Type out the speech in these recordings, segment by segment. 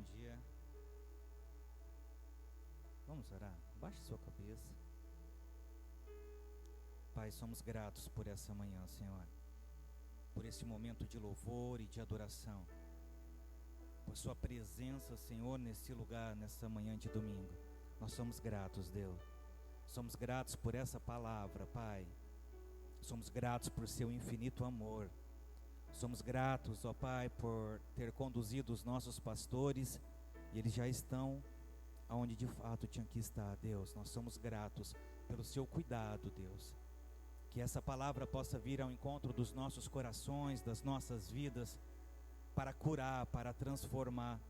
bom dia. Vamos orar? Baixe sua cabeça. Pai, somos gratos por essa manhã, Senhor, por esse momento de louvor e de adoração, por sua presença, Senhor, nesse lugar, nessa manhã de domingo. Nós somos gratos, Deus. Somos gratos por essa palavra, Pai. Somos gratos por seu infinito amor. Somos gratos, ó Pai, por ter conduzido os nossos pastores, e eles já estão aonde de fato tinham que estar, Deus. Nós somos gratos pelo seu cuidado, Deus. Que essa palavra possa vir ao encontro dos nossos corações, das nossas vidas, para curar, para transformar,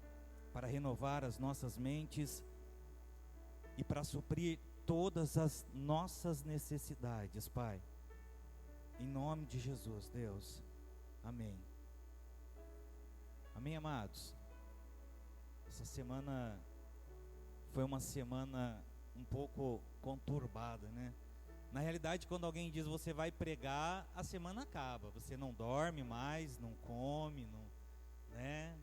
para renovar as nossas mentes e para suprir todas as nossas necessidades, Pai. Em nome de Jesus, Deus. Amém. Amém, amados. Essa semana foi uma semana um pouco conturbada, né? Na realidade, quando alguém diz você vai pregar, a semana acaba. Você não dorme mais, não come, não, né?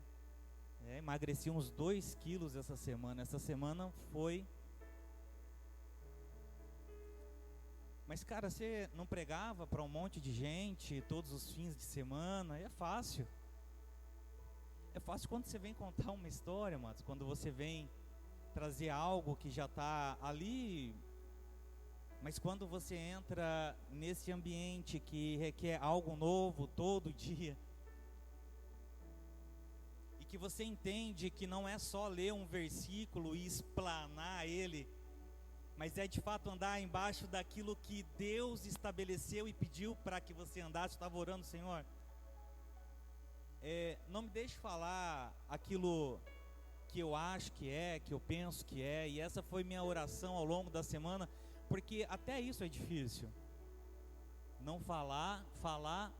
Emagreci uns 2 quilos essa semana. Essa semana foi... Mas, cara, você não pregava para um monte de gente todos os fins de semana? É fácil. É fácil quando você vem contar uma história, mas quando você vem trazer algo que já está ali. Mas quando você entra nesse ambiente que requer algo novo todo dia, e que você entende que não é só ler um versículo e explanar ele, mas é de fato andar embaixo daquilo que Deus estabeleceu e pediu para que você andasse. Eu estava orando, Senhor, não me deixe falar aquilo que eu acho que é, que eu penso que é. E essa foi minha oração ao longo da semana, porque até isso é difícil. Não falar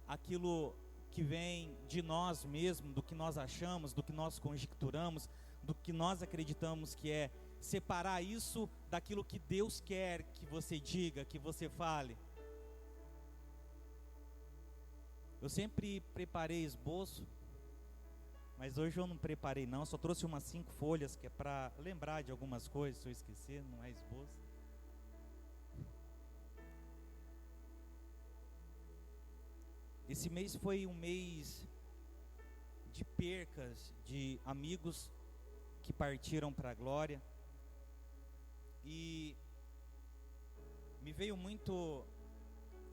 aquilo que vem de nós mesmos, do que nós achamos, do que nós conjecturamos, do que nós acreditamos que é. Separar isso daquilo que Deus quer que você diga, que você fale. Eu sempre preparei esboço, mas hoje eu não preparei não, só trouxe umas 5 folhas que é para lembrar de algumas coisas, se eu esquecer, não é esboço. Esse mês foi um mês de percas de amigos que partiram para a glória. E me veio muito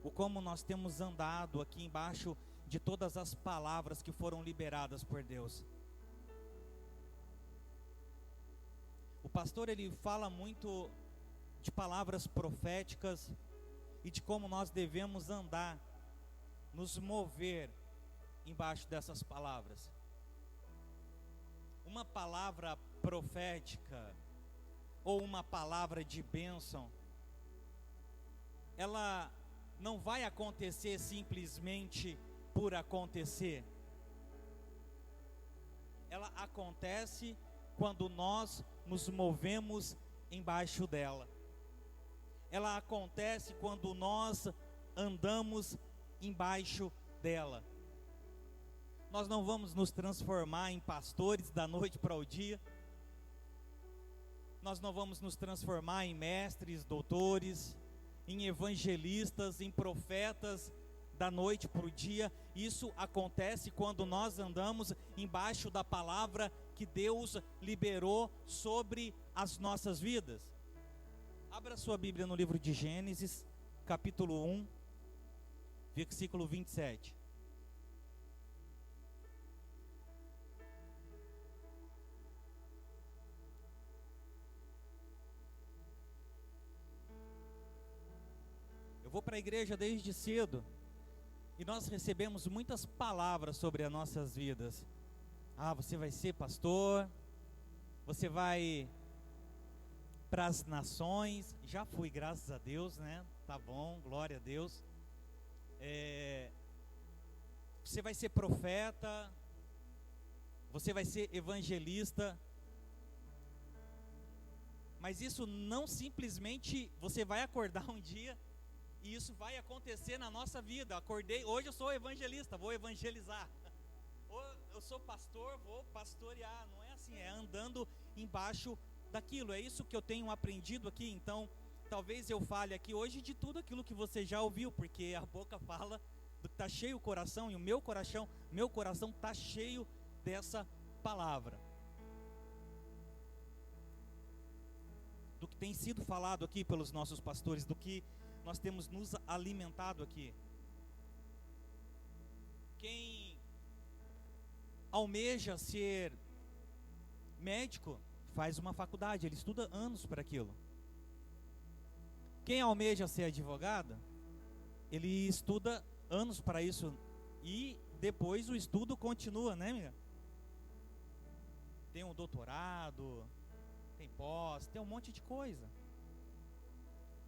o como nós temos andado aqui embaixo de todas as palavras que foram liberadas por Deus. O pastor, ele fala muito de palavras proféticas e de como nós devemos andar, nos mover embaixo dessas palavras. Uma palavra profética ou uma palavra de bênção, ela não vai acontecer simplesmente por acontecer. Ela acontece quando nós nos movemos embaixo dela. Ela acontece quando nós andamos embaixo dela. Nós não vamos nos transformar em pastores da noite para o dia. Nós não vamos nos transformar em mestres, doutores, em evangelistas, em profetas da noite para o dia. Isso acontece quando nós andamos embaixo da palavra que Deus liberou sobre as nossas vidas. Abra sua Bíblia no livro de Gênesis, capítulo 1, versículo 27. Eu vou para a igreja desde cedo e nós recebemos muitas palavras sobre as nossas vidas. Você vai ser pastor, você vai para as nações. Já fui, graças a Deus, né? Tá bom, glória a Deus. Você vai ser profeta, você vai ser evangelista. Mas isso não simplesmente você vai acordar um dia e isso vai acontecer na nossa vida. Acordei, hoje eu sou evangelista, vou evangelizar. eu sou pastor, vou pastorear. Não é assim, é andando embaixo daquilo. É isso que eu tenho aprendido aqui. Então, talvez eu fale aqui hoje de tudo aquilo que você já ouviu, porque a boca fala do que está cheio o coração, e o meu coração está cheio dessa palavra. Do que tem sido falado aqui pelos nossos pastores, do que nós temos nos alimentado aqui. Quem almeja ser médico faz uma faculdade, ele estuda anos para aquilo. Quem almeja ser advogado, ele estuda anos para isso, e depois o estudo continua, né, amiga? Tem um doutorado, tem pós, tem um monte de coisa.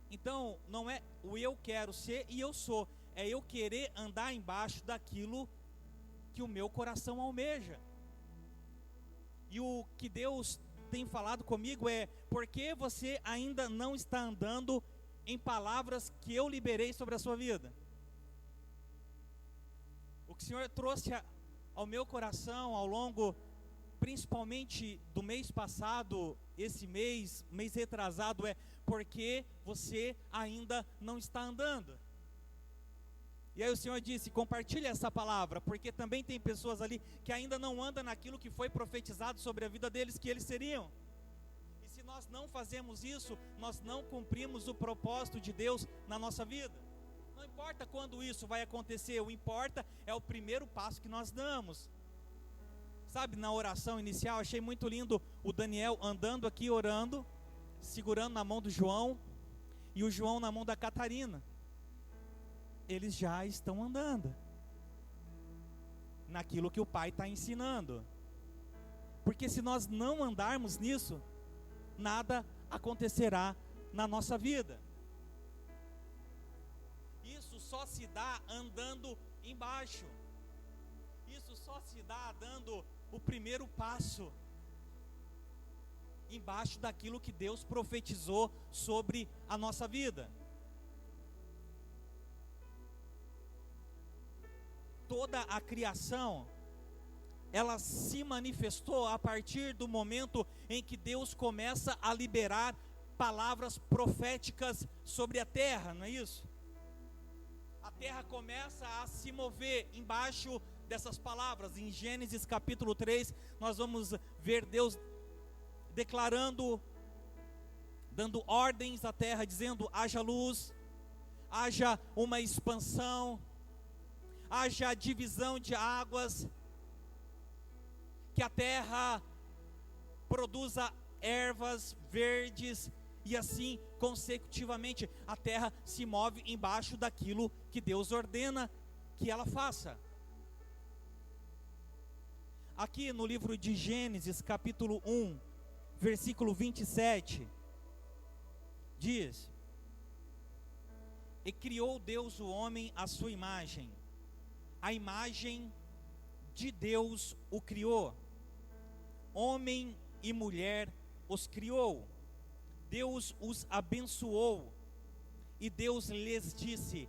Então, não é o eu quero ser e eu sou, é eu querer andar embaixo daquilo que o meu coração almeja. E o que Deus tem falado comigo é: por que você ainda não está andando em palavras que eu liberei sobre a sua vida? O que o Senhor trouxe ao meu coração ao longo, principalmente do mês passado, esse mês retrasado, é: porque você ainda não está andando. E aí o Senhor disse: compartilhe essa palavra, porque também tem pessoas ali que ainda não andam naquilo que foi profetizado sobre a vida deles, que eles seriam. E se nós não fazemos isso, nós não cumprimos o propósito de Deus na nossa vida. Não importa quando isso vai acontecer, o importa é o primeiro passo que nós damos. Sabe, na oração inicial, achei muito lindo o Daniel andando aqui orando, segurando na mão do João, e o João na mão da Catarina. Eles já estão andando naquilo que o pai está ensinando. Porque se nós não andarmos nisso, nada acontecerá na nossa vida. Isso só se dá andando embaixo. Isso só se dá dando o primeiro passo embaixo daquilo que Deus profetizou sobre a nossa vida. Toda a criação, ela se manifestou a partir do momento em que Deus começa a liberar palavras proféticas sobre a terra, não é isso? A terra começa a se mover embaixo dessas palavras. Em Gênesis capítulo 3, nós vamos ver Deus declarando, dando ordens à terra, dizendo: haja luz, haja uma expansão, haja divisão de águas, que a terra produza ervas verdes, e assim consecutivamente a terra se move embaixo daquilo que Deus ordena que ela faça. Aqui no livro de Gênesis capítulo 1, versículo 27, diz: e criou Deus o homem à sua imagem, a imagem de Deus o criou, homem e mulher os criou. Deus os abençoou, e Deus lhes disse: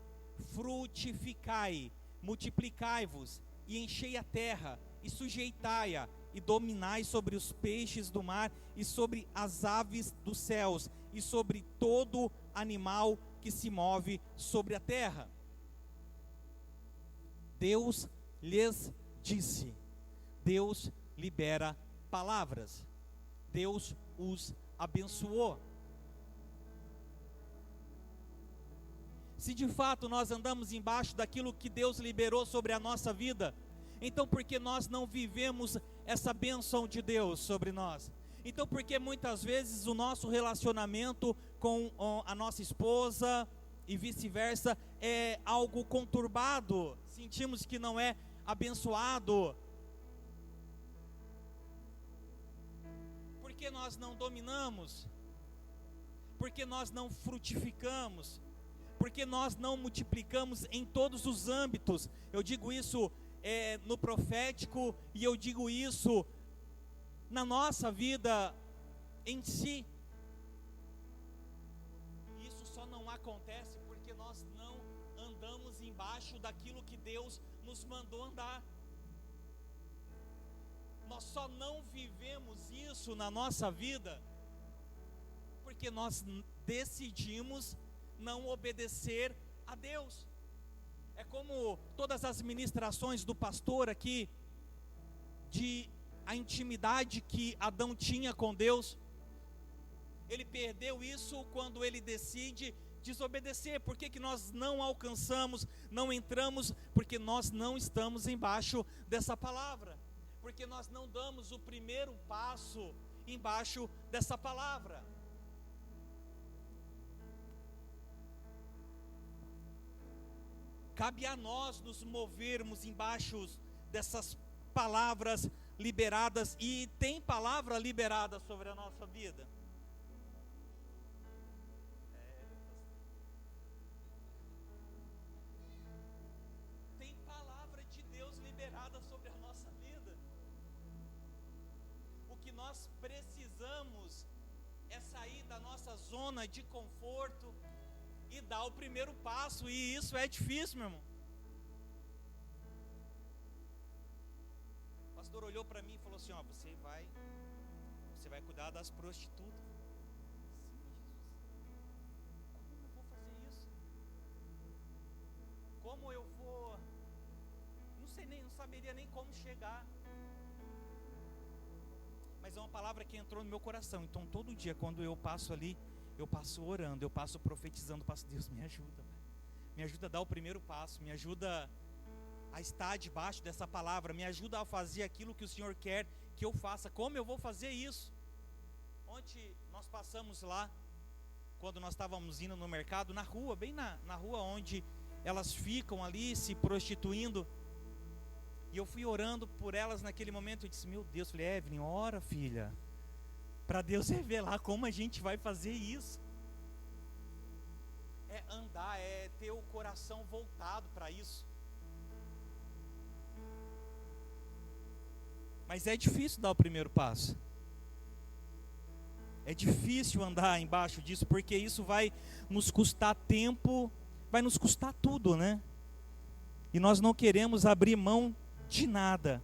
frutificai, multiplicai-vos, e enchei a terra, e sujeitai-a, e dominai sobre os peixes do mar, e sobre as aves dos céus, e sobre todo animal que se move sobre a terra. Deus lhes disse. Deus libera palavras. Deus os abençoou. Se de fato nós andamos embaixo daquilo que Deus liberou sobre a nossa vida, então por que nós não vivemos essa bênção de Deus sobre nós? Então por que muitas vezes o nosso relacionamento com a nossa esposa e vice-versa é algo conturbado? Sentimos que não é abençoado. Por que nós não dominamos? Por que nós não frutificamos? Porque nós não multiplicamos em todos os âmbitos. Eu digo isso no profético, e eu digo isso na nossa vida em si. Isso só não acontece porque nós não andamos embaixo daquilo que Deus nos mandou andar. Nós só não vivemos isso na nossa vida porque nós decidimos não obedecer a Deus. É como todas as ministrações do pastor aqui, de a intimidade que Adão tinha com Deus. Ele perdeu isso quando ele decide desobedecer. Por que nós não alcançamos, não entramos? Porque nós não estamos embaixo dessa palavra. Porque nós não damos o primeiro passo embaixo dessa palavra. Cabe a nós nos movermos embaixo dessas palavras liberadas. E tem palavra liberada sobre a nossa vida. Tem palavra de Deus liberada sobre a nossa vida. O que nós precisamos é sair da nossa zona de conforto e dar o primeiro passo, e isso é difícil, meu irmão. O pastor olhou para mim e falou assim: ó, você vai cuidar das prostitutas. Sim, Jesus. Como eu vou fazer isso? Como eu vou? Não saberia nem como chegar. Mas é uma palavra que entrou no meu coração. Então todo dia quando eu passo ali, eu passo orando, eu passo profetizando, passo: Deus, me ajuda, me ajuda a dar o primeiro passo, me ajuda a estar debaixo dessa palavra, me ajuda a fazer aquilo que o Senhor quer que eu faça. Como eu vou fazer isso? Ontem nós passamos lá, quando nós estávamos indo no mercado, na rua, bem na rua onde elas ficam ali se prostituindo, e eu fui orando por elas naquele momento. Eu disse: meu Deus, falei: Evelyn, ora, filha, para Deus revelar como a gente vai fazer isso. É andar, é ter o coração voltado para isso. Mas é difícil dar o primeiro passo. É difícil andar embaixo disso, porque isso vai nos custar tempo, vai nos custar tudo, né? E nós não queremos abrir mão de nada.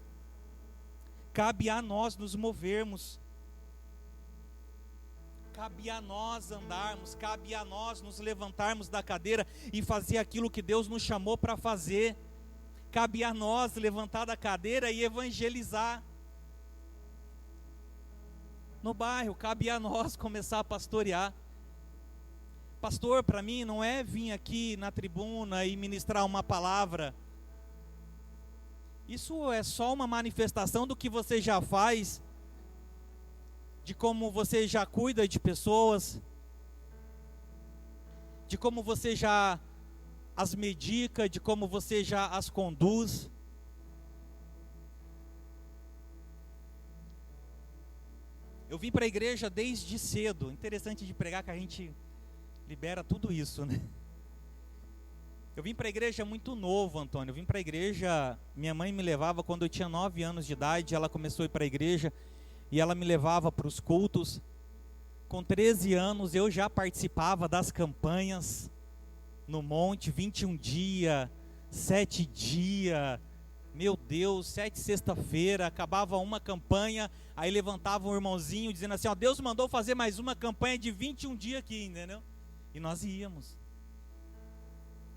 Cabe a nós nos movermos. Cabe a nós andarmos, cabe a nós nos levantarmos da cadeira e fazer aquilo que Deus nos chamou para fazer. Cabe a nós levantar da cadeira e evangelizar no bairro. Cabe a nós começar a pastorear. Pastor, para mim, não é vir aqui na tribuna e ministrar uma palavra. Isso é só uma manifestação do que você já faz, de como você já cuida de pessoas, de como você já as medica, de como você já as conduz. Eu vim para a igreja desde cedo. Interessante de pregar que a gente libera tudo isso, né? Eu vim para a igreja muito novo, Antônio. Eu vim para a igreja, minha mãe me levava quando eu tinha 9 anos de idade. Ela começou a ir para a igreja e ela me levava para os cultos. Com 13 anos eu já participava das campanhas no monte, 21 dias, 7 dias, meu Deus, 7 sexta-feira, acabava uma campanha, aí levantava um irmãozinho dizendo assim: ó, Deus mandou fazer mais uma campanha de 21 dias aqui, entendeu? E nós íamos.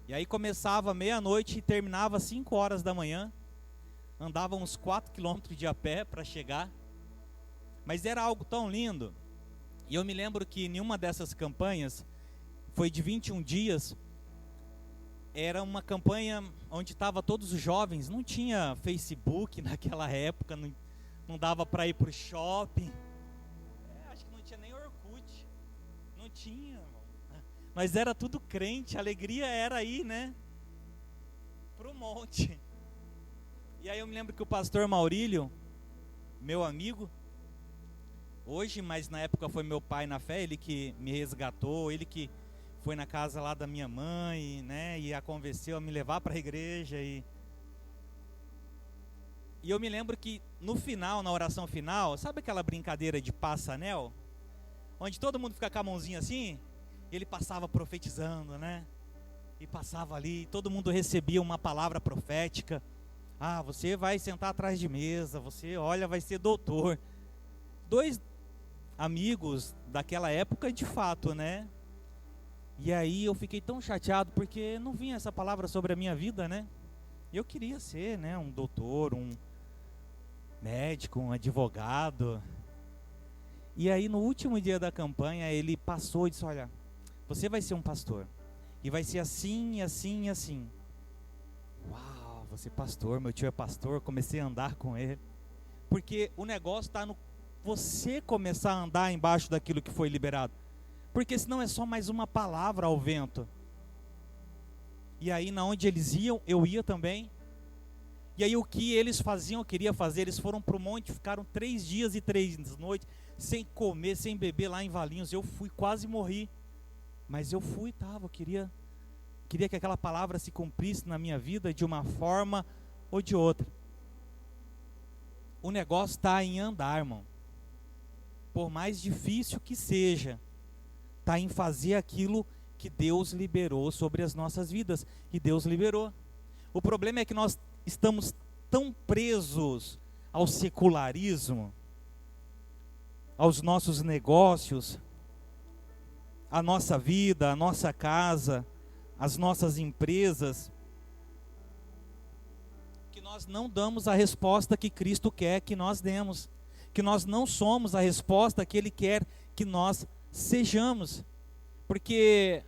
E aí começava meia-noite e terminava 5 horas da manhã, andava uns 4 quilômetros de a pé para chegar, mas era algo tão lindo. E eu me lembro que em uma dessas campanhas, foi de 21 dias, era uma campanha onde estavam todos os jovens. Não tinha Facebook naquela época, não dava para ir para o shopping, acho que não tinha nem Orkut, não tinha, irmão. Mas era tudo crente, a alegria era ir, né, para o monte. E aí eu me lembro que o pastor Maurílio, meu amigo, hoje, mas na época foi meu pai na fé, ele que me resgatou, ele que foi na casa lá da minha mãe, né, e a convenceu a me levar para a igreja. E eu me lembro que no final, na oração final, sabe aquela brincadeira de passa-anel? Onde todo mundo fica com a mãozinha assim, e ele passava profetizando, né, e passava ali, todo mundo recebia uma palavra profética. Ah, você vai sentar atrás de mesa, você, olha, vai ser doutor. Dois amigos daquela época, de fato, né? E aí eu fiquei tão chateado porque não vinha essa palavra sobre a minha vida, né? Eu queria ser, né, um doutor, um médico, um advogado. E aí no último dia da campanha ele passou e disse: olha, você vai ser um pastor. E vai ser assim, assim e assim. Uau, você é pastor, meu tio é pastor, comecei a andar com ele. Porque o negócio está no você começar a andar embaixo daquilo que foi liberado. Porque senão é só mais uma palavra ao vento. E aí na onde eles iam, eu ia também. E aí o que eles faziam, eu queria fazer, eles foram para o monte, ficaram 3 dias e 3 noites, sem comer, sem beber lá em Valinhos. Eu fui, quase morri. Mas eu fui, eu queria que aquela palavra se cumprisse na minha vida de uma forma ou de outra. O negócio está em andar, irmão. Por mais difícil que seja, está em fazer aquilo que Deus liberou sobre as nossas vidas. E Deus liberou. O problema é que nós estamos tão presos ao secularismo, aos nossos negócios, a nossa vida, a nossa casa, as nossas empresas, que nós não damos a resposta que Cristo quer que nós demos, que nós não somos a resposta que Ele quer que nós sejamos, porque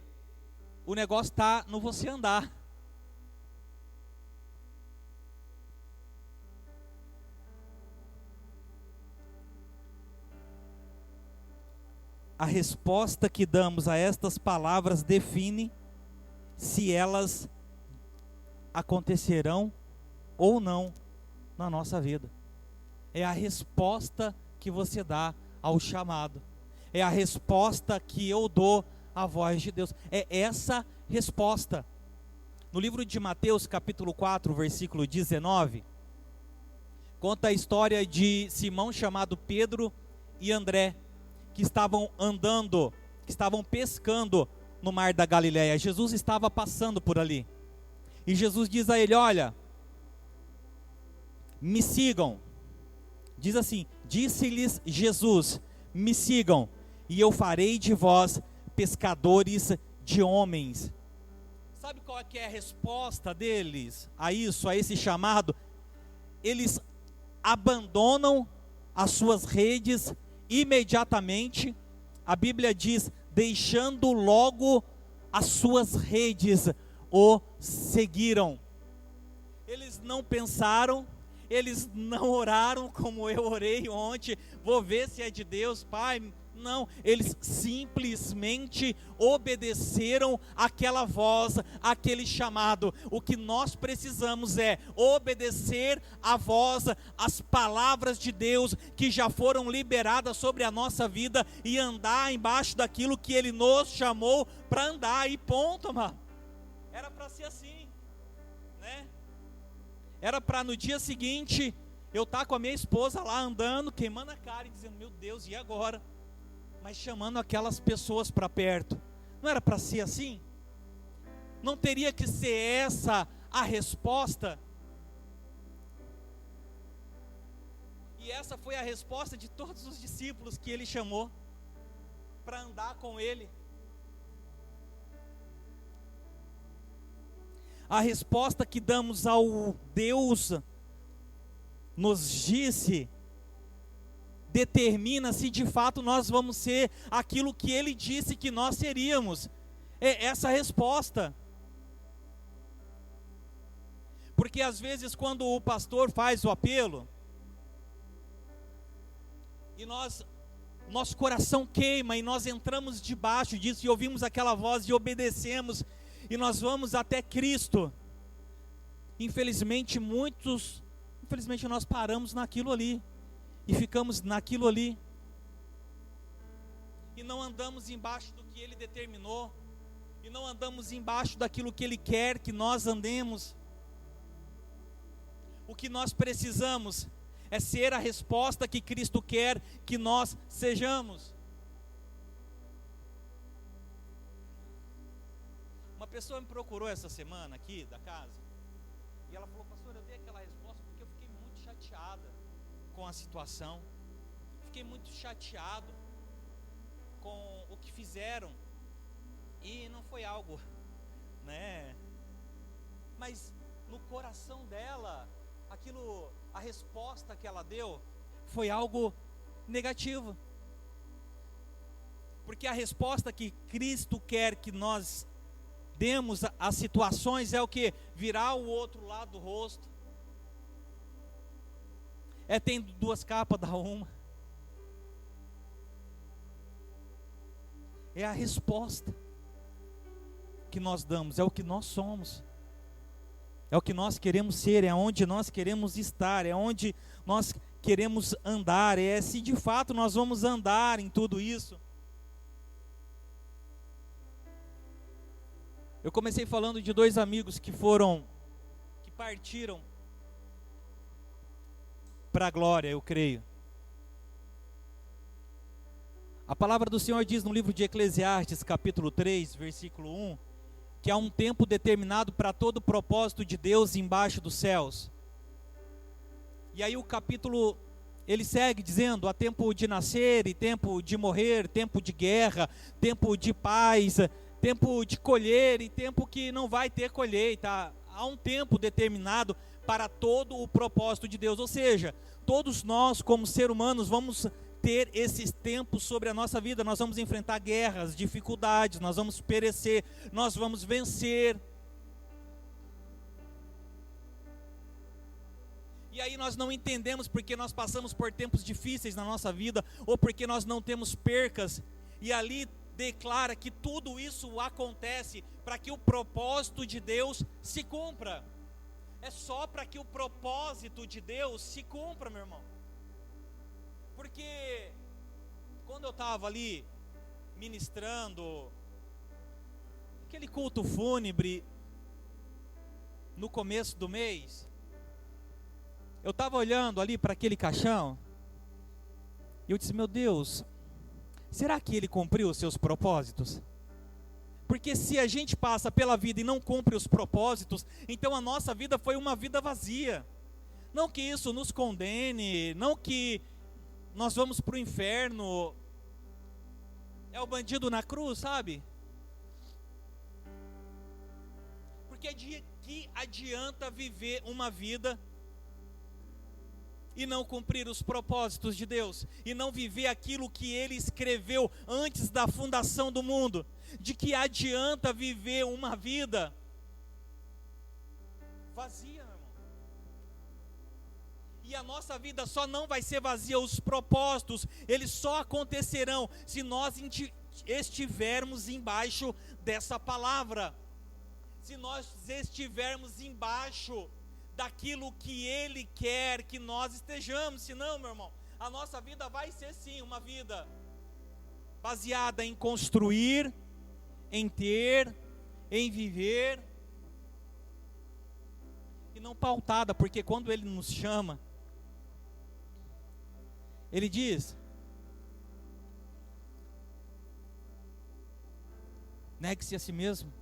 o negócio está no você andar. A resposta que damos a estas palavras define se elas acontecerão ou não na nossa vida. É a resposta que você dá ao chamado. É a resposta que eu dou à voz de Deus. É essa resposta. No livro de Mateus, capítulo 4, versículo 19, conta a história de Simão chamado Pedro e André, que estavam andando, que estavam pescando no mar da Galileia. Jesus estava passando por ali. E Jesus diz a ele: olha, me sigam. Diz assim, disse-lhes Jesus: me sigam, e eu farei de vós pescadores de homens. Sabe qual é que é a resposta deles a isso, a esse chamado? Eles abandonam as suas redes imediatamente. A Bíblia diz: deixando logo as suas redes, o seguiram. Eles não pensaram, eles não oraram como eu orei ontem, vou ver se é de Deus, Pai. Não, eles simplesmente obedeceram aquela voz, aquele chamado. O que nós precisamos é obedecer a voz, as palavras de Deus que já foram liberadas sobre a nossa vida e andar embaixo daquilo que Ele nos chamou para andar, e ponto, mano. Era para ser assim, né? Era para no dia seguinte eu estar com a minha esposa lá andando, queimando a cara e dizendo: meu Deus, e agora? Mas chamando aquelas pessoas para perto. Não era para ser assim? Não teria que ser essa a resposta? E essa foi a resposta de todos os discípulos que Ele chamou para andar com Ele. A resposta que damos ao Deus nos disse determina se de fato nós vamos ser aquilo que Ele disse que nós seríamos. É essa a resposta. Porque às vezes quando o pastor faz o apelo, e nosso coração queima, e nós entramos debaixo disso, e ouvimos aquela voz, e obedecemos, e nós vamos até Cristo, infelizmente nós paramos naquilo ali, e ficamos naquilo ali, e não andamos embaixo do que Ele determinou, e não andamos embaixo daquilo que Ele quer que nós andemos. O que nós precisamos é ser a resposta que Cristo quer que nós sejamos. Uma pessoa me procurou essa semana aqui da casa, E ela falou: pastor, eu dei aquela resposta porque eu fiquei muito chateada com a situação. Fiquei muito chateado com o que fizeram. E não foi algo, né? Mas no coração dela, a resposta que ela deu foi algo negativo. Porque a resposta que Cristo quer que nós demos às situações é o que? Virar o outro lado do rosto. É tendo duas capas, dá uma. É a resposta que nós damos, é o que nós somos. É o que nós queremos ser, é onde nós queremos estar, é onde nós queremos andar, é se de fato nós vamos andar em tudo isso. Eu comecei falando de dois amigos que partiram para a glória, eu creio. A palavra do Senhor diz no livro de Eclesiastes, capítulo 3, versículo 1, que há um tempo determinado para todo o propósito de Deus embaixo dos céus. E aí o capítulo, ele segue dizendo: há tempo de nascer e tempo de morrer, tempo de guerra, tempo de paz, tempo de colher e tempo que não vai ter colheita. Há um tempo determinado para todo o propósito de Deus. Ou seja, todos nós como seres humanos vamos ter esses tempos sobre a nossa vida. Nós vamos enfrentar guerras, dificuldades, nós vamos perecer, nós vamos vencer. E aí nós não entendemos porque nós passamos por tempos difíceis na nossa vida, ou porque nós não temos percas. E ali declara que tudo isso acontece para que o propósito de Deus se cumpra. É só para que o propósito de Deus se cumpra, meu irmão. Porque quando eu estava ali ministrando aquele culto fúnebre no começo do mês, eu estava olhando ali para aquele caixão e eu disse: meu Deus, será que ele cumpriu os seus propósitos? Porque se a gente passa pela vida e não cumpre os propósitos, então a nossa vida foi uma vida vazia. Não que isso nos condene, não que nós vamos para o inferno, é o bandido na cruz, sabe? Porque de que adianta viver uma vida e não cumprir os propósitos de Deus, e não viver aquilo que Ele escreveu antes da fundação do mundo? De que adianta viver uma vida vazia, meu irmão? E a nossa vida só não vai ser vazia, os propósitos, eles só acontecerão se nós estivermos embaixo dessa palavra, se nós estivermos embaixo daquilo que Ele quer que nós estejamos. Senão, meu irmão, a nossa vida vai ser sim uma vida baseada em construir, em ter, em viver, e não pautada, porque quando Ele nos chama, Ele diz: negue-se a si mesmo.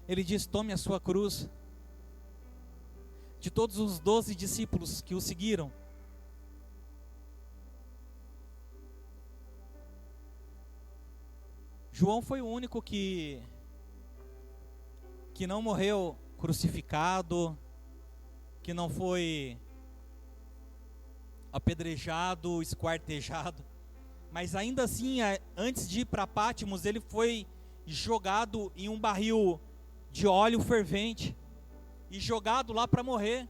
Ele diz: tome a sua cruz. De todos os 12 discípulos que o seguiram, João foi o único que não morreu crucificado, que não foi apedrejado, esquartejado, mas ainda assim, antes de ir para Pátimos, ele foi jogado em um barril de óleo fervente e jogado lá para morrer.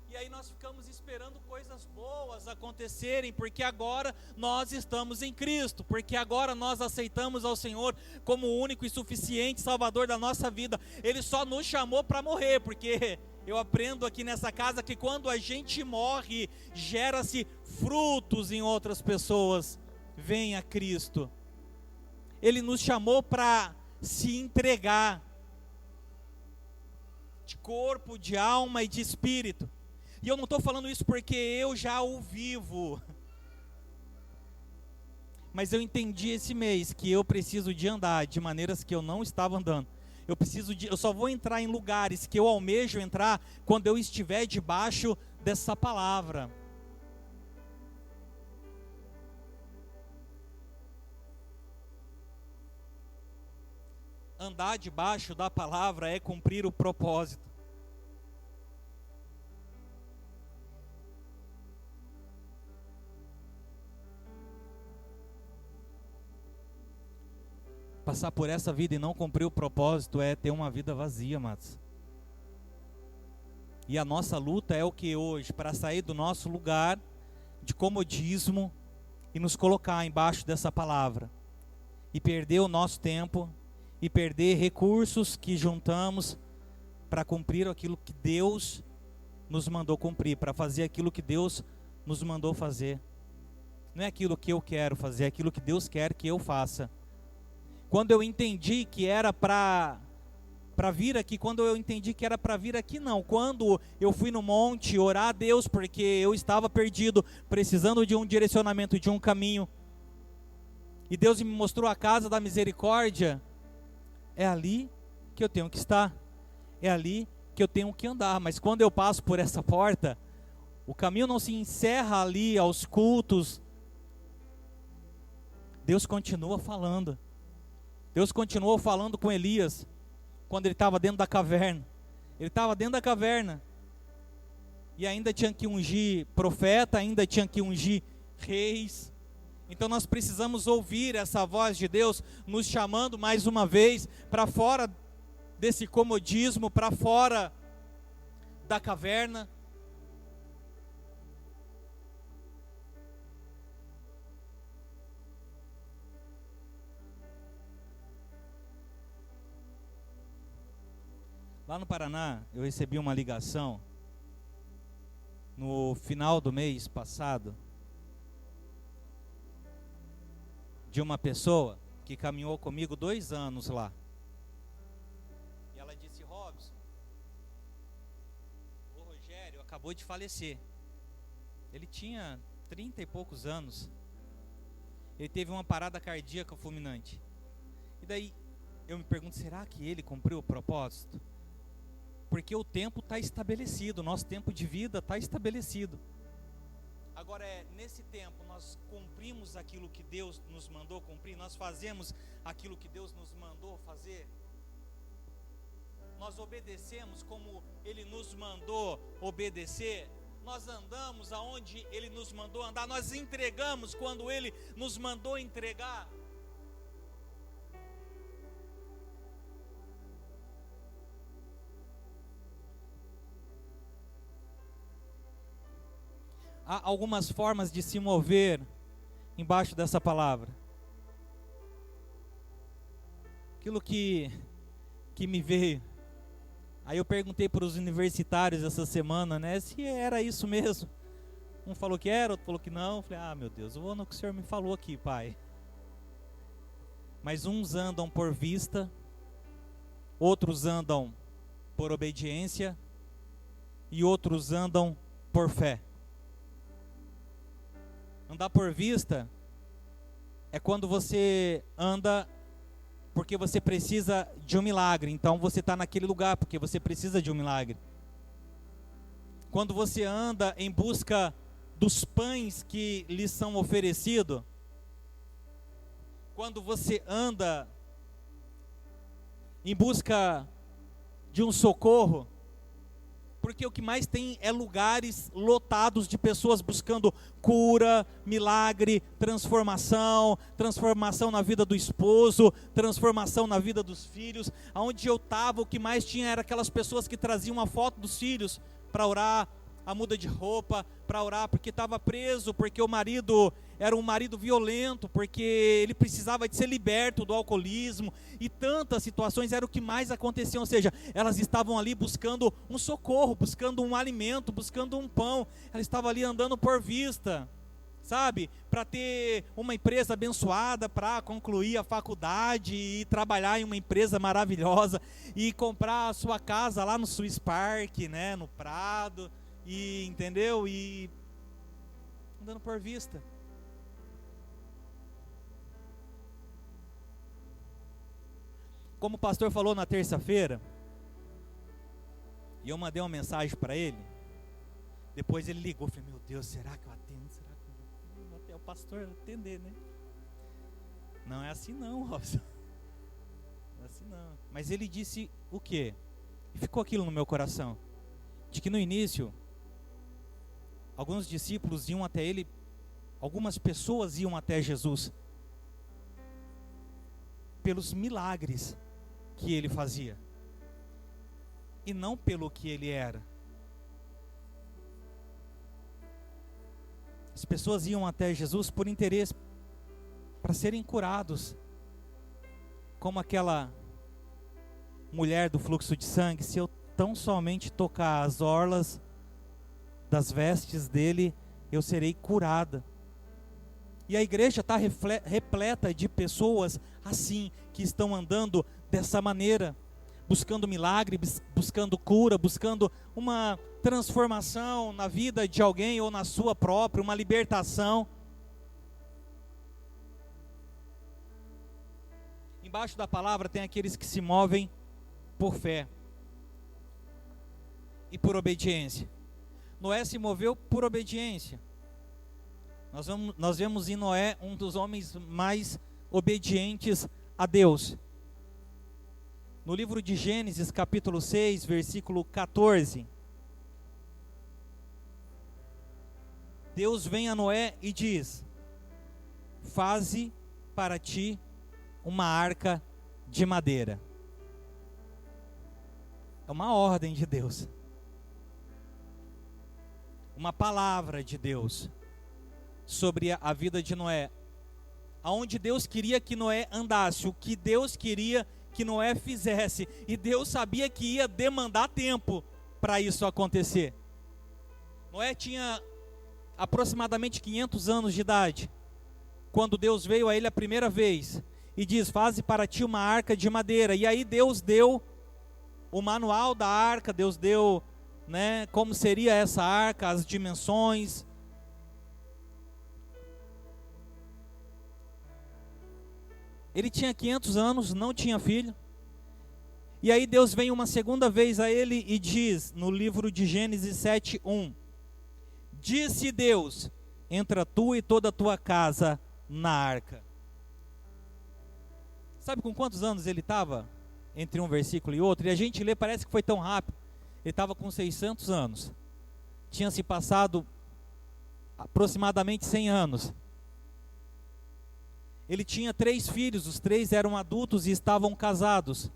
E aí nós ficamos esperando coisas boas acontecerem, porque agora nós estamos em Cristo, porque agora nós aceitamos ao Senhor como o único e suficiente Salvador da nossa vida. Ele só nos chamou para morrer, porque eu aprendo aqui nessa casa que quando a gente morre, gera-se frutos em outras pessoas. Venha Cristo. Ele nos chamou para se entregar de corpo, de alma e de espírito. E eu não estou falando isso porque eu já o vivo, mas eu entendi esse mês que eu preciso de andar de maneiras que eu não estava andando. Eu só vou entrar em lugares que eu almejo entrar quando eu estiver debaixo dessa palavra. Andar debaixo da palavra é cumprir o propósito. Passar por essa vida e não cumprir o propósito é ter uma vida vazia, amados. E a nossa luta é o que hoje? Para sair do nosso lugar de comodismo e nos colocar embaixo dessa palavra. E perder o nosso tempo, e perder recursos que juntamos para cumprir aquilo que Deus nos mandou cumprir, para fazer aquilo que Deus nos mandou fazer. Não é aquilo que eu quero fazer, é aquilo que Deus quer que eu faça. Quando eu entendi que era para vir aqui, não. Quando eu fui no monte orar a Deus, porque eu estava perdido, precisando de um direcionamento, de um caminho, e Deus me mostrou a casa da misericórdia, é ali que eu tenho que estar, é ali que eu tenho que andar. Mas quando eu passo por essa porta, o caminho não se encerra ali aos cultos. Deus continua falando. Deus continuou falando com Elias, quando ele estava dentro da caverna. Ele estava dentro da caverna, e ainda tinha que ungir profeta, ainda tinha que ungir reis. Então nós precisamos ouvir essa voz de Deus, nos chamando mais uma vez, para fora desse comodismo, para fora da caverna. Lá no Paraná, eu recebi uma ligação no final do mês passado de uma pessoa que caminhou comigo 2 anos lá. E ela disse: Robson, o Rogério acabou de falecer. Ele tinha 30 e poucos anos. Ele teve uma parada cardíaca fulminante. E daí eu me pergunto, será que ele cumpriu o propósito? Porque o tempo está estabelecido, o nosso tempo de vida está estabelecido. Agora, nesse tempo, nós cumprimos aquilo que Deus nos mandou cumprir, nós fazemos aquilo que Deus nos mandou fazer, nós obedecemos como Ele nos mandou obedecer, nós andamos aonde Ele nos mandou andar, nós entregamos quando Ele nos mandou entregar. Há algumas formas de se mover embaixo dessa palavra. Aquilo que me veio. Aí eu perguntei para os universitários essa semana, né, se era isso mesmo. Um falou que era, outro falou que não. Eu falei, meu Deus, eu vou no que o Senhor me falou aqui, Pai. Mas uns andam por vista, outros andam por obediência e outros andam por fé. Andar por vista é quando você anda porque você precisa de um milagre. Então você está naquele lugar porque você precisa de um milagre. Quando você anda em busca dos pães que lhe são oferecidos, quando você anda em busca de um socorro, porque o que mais tem é lugares lotados de pessoas buscando cura, milagre, transformação na vida do esposo, transformação na vida dos filhos. Aonde eu estava, o que mais tinha era aquelas pessoas que traziam uma foto dos filhos para orar, a muda de roupa, para orar, porque estava preso, porque o marido era um marido violento, porque ele precisava de ser liberto do alcoolismo, e tantas situações era o que mais acontecia. Ou seja, elas estavam ali buscando um socorro, buscando um alimento, buscando um pão. Elas estavam ali andando por vista, sabe, para ter uma empresa abençoada, para concluir a faculdade e trabalhar em uma empresa maravilhosa, e comprar a sua casa lá no Swiss Park, né, no Prado, e entendeu? E andando por vista. como o pastor falou na terça-feira, e eu mandei uma mensagem para ele, depois ele ligou, falei, meu Deus, será que eu atendo? Será que eu vou até o pastor atender, né? Não é assim não, Robson. Não é assim não. Mas ele disse o quê? Ficou aquilo no meu coração, de que no início, alguns discípulos iam até ele, algumas pessoas iam até Jesus, pelos milagres que ele fazia, e não pelo que ele era. As pessoas iam até Jesus por interesse, para serem curados, como aquela mulher do fluxo de sangue. Se eu tão somente tocar as orlas das vestes dele, eu serei curada. E a igreja está repleta de pessoas assim, que estão andando dessa maneira, buscando milagre, buscando cura, buscando uma transformação na vida de alguém ou na sua própria, uma libertação. Embaixo da palavra tem aqueles que se movem por fé e por obediência. Noé se moveu por obediência. Nós vemos em Noé um dos homens mais obedientes a Deus. No livro de Gênesis, capítulo 6, versículo 14. Deus vem a Noé e diz: faze para ti uma arca de madeira. É uma ordem de Deus. Uma palavra de Deus sobre a vida de Noé. Aonde Deus queria que Noé andasse, o que Deus queria que Noé fizesse, e Deus sabia que ia demandar tempo para isso acontecer. Noé tinha aproximadamente 500 anos de idade, quando Deus veio a ele a primeira vez, e diz: faze para ti uma arca de madeira. E aí Deus deu o manual da arca, Deus deu, como seria essa arca, as dimensões. Ele tinha 500 anos, não tinha filho. E aí Deus vem uma segunda vez a ele e diz, no livro de Gênesis 7:1, disse Deus: entra tu e toda a tua casa na arca. Sabe com quantos anos ele estava? Entre um versículo e outro. E a gente lê, parece que foi tão rápido. Ele estava com 600 anos. Tinha se passado aproximadamente 100 anos. Ele tinha 3 filhos, os 3 eram adultos e estavam casados.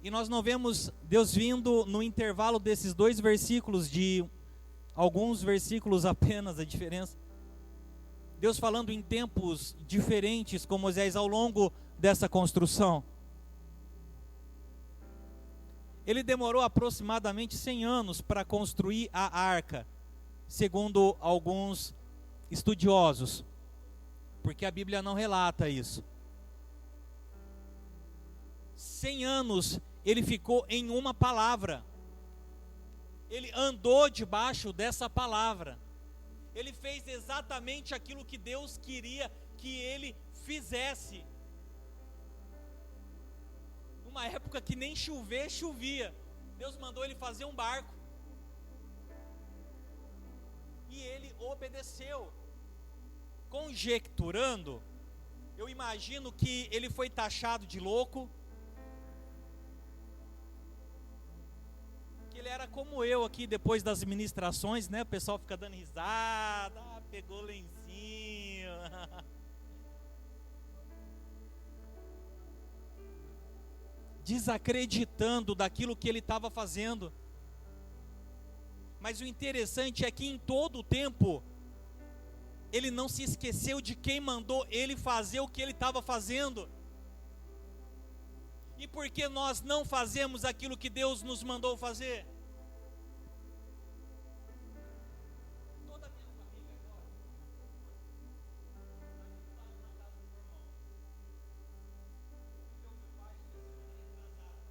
E nós não vemos Deus vindo no intervalo desses 2 versículos, de alguns versículos apenas a diferença. Deus falando em tempos diferentes com Moisés ao longo dessa construção. Ele demorou aproximadamente 100 anos para construir a arca, segundo alguns estudiosos, porque a Bíblia não relata isso. 100 anos ele ficou em uma palavra. Ele andou debaixo dessa palavra. Ele fez exatamente aquilo que Deus queria que ele fizesse. Numa época que nem chover, chovia, Deus mandou ele fazer um barco. E ele obedeceu. Conjecturando, eu imagino que ele foi taxado de louco, que ele era como eu aqui depois das ministrações, o pessoal fica dando risada, pegou lencinho. Desacreditando daquilo que ele estava fazendo. Mas o interessante é que em todo o tempo, ele não se esqueceu de quem mandou ele fazer o que ele estava fazendo. E por que nós não fazemos aquilo que Deus nos mandou fazer? Toda a minha família agora está na casa do meu irmão. Então meu pai tinha semana retrasada.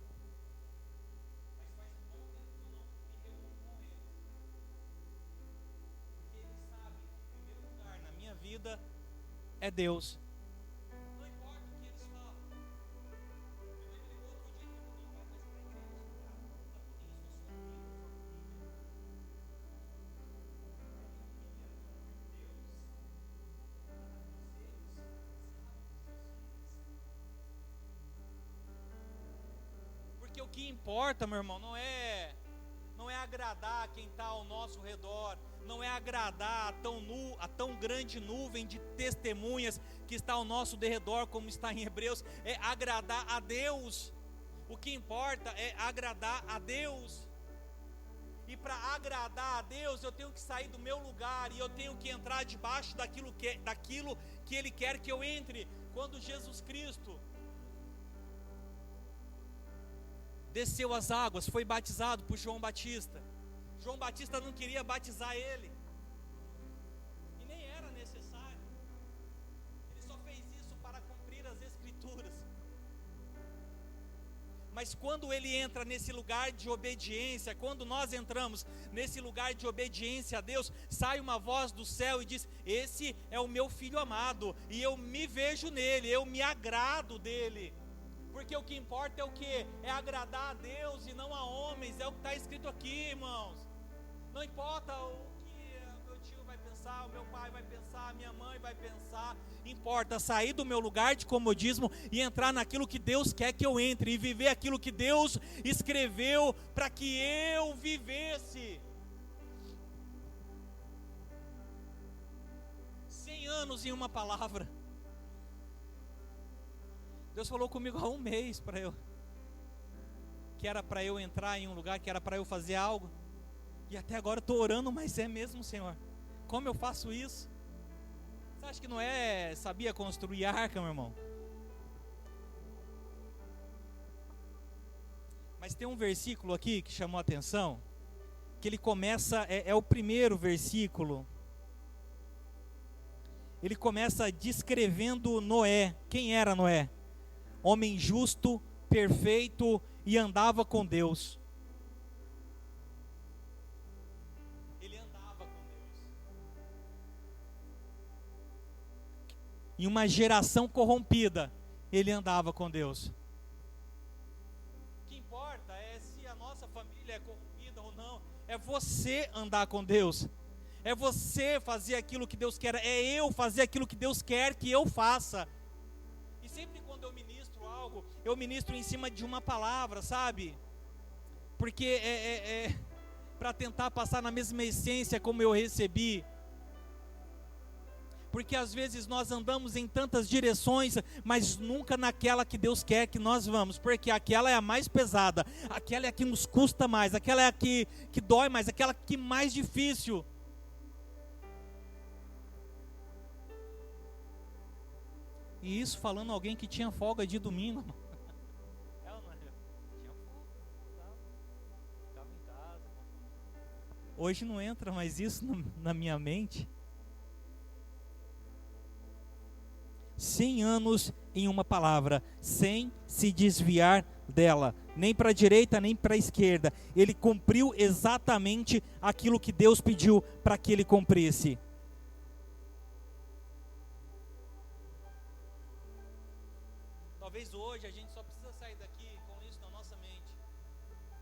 Mas faz um bom tempo que eu não me reúno com eles. Porque eles sabem que o primeiro lugar na minha vida é Deus. Não importa o que importa, meu irmão, não é agradar quem está ao nosso redor, não é agradar a tão grande nuvem de testemunhas que está ao nosso derredor, como está em Hebreus, é agradar a Deus. O que importa é agradar a Deus. E para agradar a Deus, eu tenho que sair do meu lugar e eu tenho que entrar debaixo daquilo que Ele quer que eu entre. Quando Jesus Cristo desceu as águas, foi batizado por João Batista. João Batista não queria batizar ele, e nem era necessário. Ele só fez isso para cumprir as Escrituras. Mas quando ele entra nesse lugar de obediência, quando nós entramos nesse lugar de obediência a Deus, sai uma voz do céu e diz: esse é o meu filho amado, e eu me vejo nele, eu me agrado dele. Porque o que importa é o que? É agradar a Deus e não a homens. É o que está escrito aqui, irmãos. Não importa o que meu tio vai pensar, o meu pai vai pensar, a minha mãe vai pensar. Importa sair do meu lugar de comodismo e entrar naquilo que Deus quer que eu entre, e viver aquilo que Deus escreveu para que eu vivesse. 100 anos em uma palavra. Deus falou comigo há um mês que era para eu entrar em um lugar, que era para eu fazer algo, e até agora eu estou orando, mas é mesmo, Senhor, como eu faço isso? Você acha que não sabia construir arca, meu irmão? Mas tem um versículo aqui que chamou a atenção, que ele começa, é o primeiro versículo, ele começa descrevendo Noé. Quem era Noé? Homem justo, perfeito, e andava com Deus. Ele andava com Deus. Em uma geração corrompida, ele andava com Deus. O que importa é se a nossa família é corrompida ou não. É você andar com Deus. É você fazer aquilo que Deus quer. É eu fazer aquilo que Deus quer que eu faça. E sempre quando eu ministro algo, eu ministro em cima de uma palavra, sabe? Porque para tentar passar na mesma essência como eu recebi. Porque às vezes nós andamos em tantas direções, mas nunca naquela que Deus quer que nós vamos, porque aquela é a mais pesada, aquela é a que nos custa mais, aquela é a que dói mais, aquela que é mais difícil. E isso falando alguém que tinha folga de domingo. Tinha folga, ficava em casa. Hoje não entra mais isso na minha mente. 100 anos em uma palavra, sem se desviar dela, nem para a direita, nem para a esquerda. Ele cumpriu exatamente aquilo que Deus pediu para que ele cumprisse. Talvez hoje a gente só precisa sair daqui com isso na nossa mente,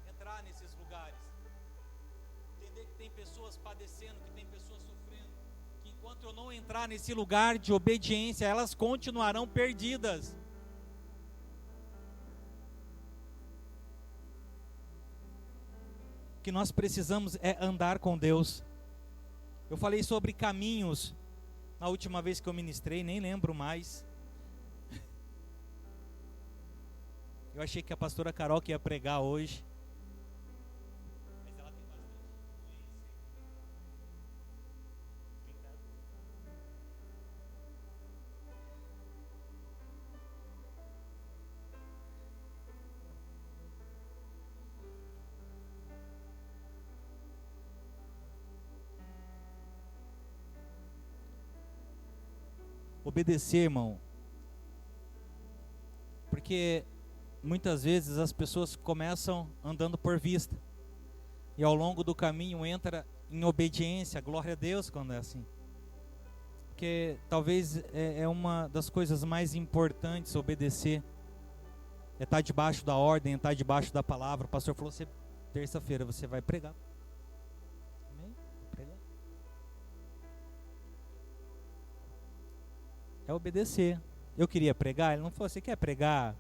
entrar nesses lugares, entender que tem pessoas padecendo, que tem pessoas sofrendo, que enquanto eu não entrar nesse lugar de obediência, elas continuarão perdidas. O que nós precisamos é andar com Deus. Eu falei sobre caminhos na última vez que eu ministrei, nem lembro mais. Eu achei que a pastora Carol que ia pregar hoje. Mas ela tem bastante influência. Obedecer, irmão. Porque muitas vezes as pessoas começam andando por vista, e ao longo do caminho entra em obediência. Glória a Deus quando é assim. Porque talvez é uma das coisas mais importantes obedecer. É estar debaixo da ordem, é estar debaixo da palavra. O pastor falou: terça-feira você vai pregar. Amém? Vou pregar. É obedecer. Eu queria pregar, ele não falou: você quer pregar?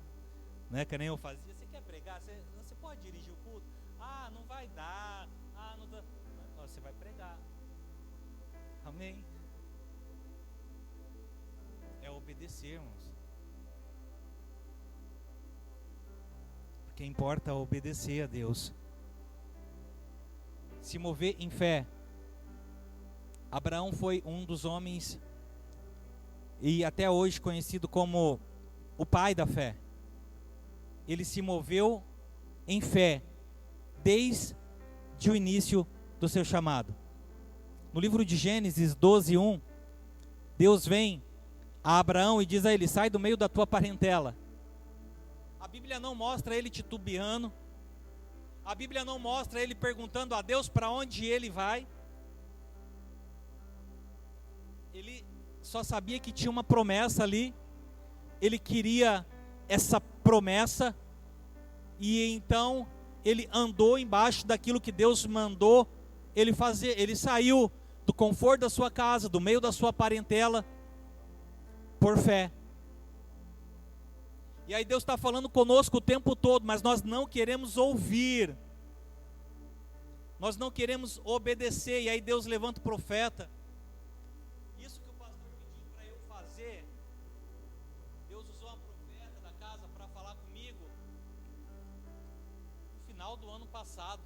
Né, que nem eu fazia. Você quer pregar? Você pode dirigir o culto? Ah, não vai dar. Ah, não dá. Você vai pregar. Amém? É obedecer, irmãos. Porque importa obedecer a Deus. Se mover em fé. Abraão foi um dos homens, e até hoje conhecido como o pai da fé. Ele se moveu em fé, desde o início do seu chamado. No livro de Gênesis 12:1, Deus vem a Abraão e diz a ele: sai do meio da tua parentela. A Bíblia não mostra ele titubeando. A Bíblia não mostra ele perguntando a Deus para onde ele vai. Ele só sabia que tinha uma promessa ali. Ele queria essa promessa. E então ele andou embaixo daquilo que Deus mandou ele fazer. Ele saiu do conforto da sua casa, do meio da sua parentela, por fé. E aí Deus está falando conosco o tempo todo, mas nós não queremos ouvir. Nós não queremos obedecer. E aí Deus levanta o profeta. Isso que o pastor pediu para eu fazer, Deus usou uma profeta da casa para falar comigo no final do ano passado.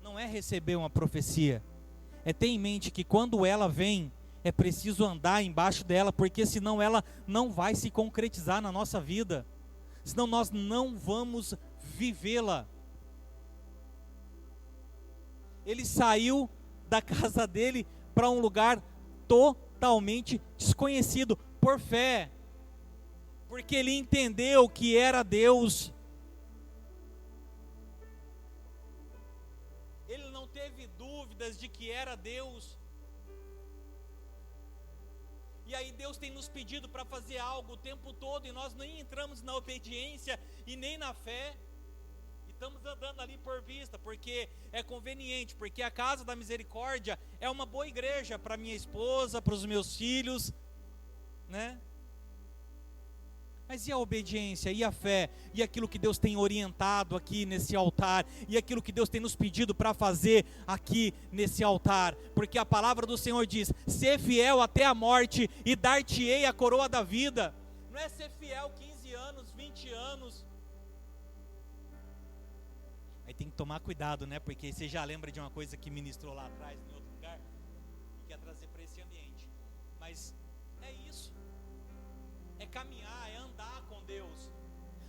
Não é receber uma profecia, é ter em mente que quando ela vem, é preciso andar embaixo dela, porque senão ela não vai se concretizar na nossa vida, senão nós não vamos vivê-la. Ele saiu da casa dele para um lugar totalmente desconhecido, por fé, porque ele entendeu que era Deus. Ele não teve dúvidas de que era Deus. E aí Deus tem nos pedido para fazer algo o tempo todo, e nós nem entramos na obediência e nem na fé. E estamos andando ali por vista, porque é conveniente, porque a Casa da Misericórdia é uma boa igreja para minha esposa, para os meus filhos, né? Mas e a obediência, e a fé, e aquilo que Deus tem orientado aqui nesse altar, e aquilo que Deus tem nos pedido para fazer aqui nesse altar? Porque a palavra do Senhor diz: ser fiel até a morte, e dar-te-ei a coroa da vida. Não é ser fiel 15 anos, 20 anos. Aí tem que tomar cuidado, né? Porque você já lembra de uma coisa que ministrou lá atrás, em outro lugar, e quer trazer para esse ambiente. Mas é isso. É caminhar, é andar com Deus.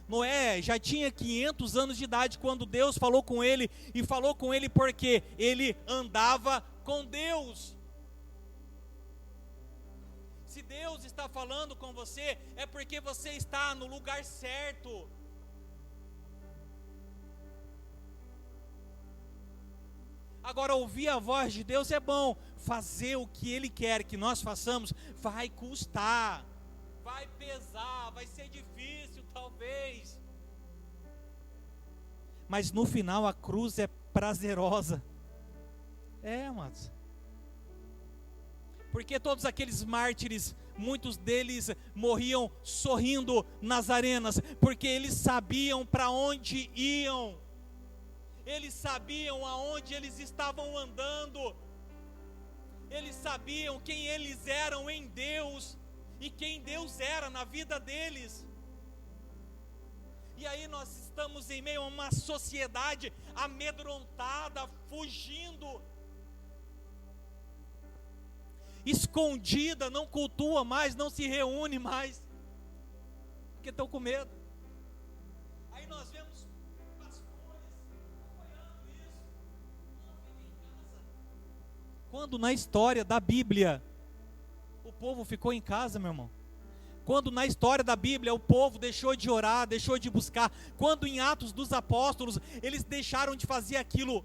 Noé já tinha 500 anos de idade quando Deus falou com ele, e falou com ele porque ele andava com Deus. Se Deus está falando com você, é porque você está no lugar certo. Agora, ouvir a voz de Deus é bom, fazer o que Ele quer que nós façamos vai custar, vai pesar, vai ser difícil talvez, mas no final a cruz é prazerosa. Amados, porque todos aqueles mártires, muitos deles morriam sorrindo nas arenas, porque eles sabiam para onde iam, eles sabiam aonde eles estavam andando, eles sabiam quem eles eram em Deus, e quem Deus era na vida deles. E aí nós estamos em meio a uma sociedade amedrontada, fugindo, escondida, não cultua mais, não se reúne mais, porque estão com medo. Aí nós vemos pastores apoiando isso, não fiquem em casa. Quando na história da Bíblia o povo ficou em casa, meu irmão? Quando na história da Bíblia o povo deixou de orar, deixou de buscar? Quando em Atos dos Apóstolos eles deixaram de fazer aquilo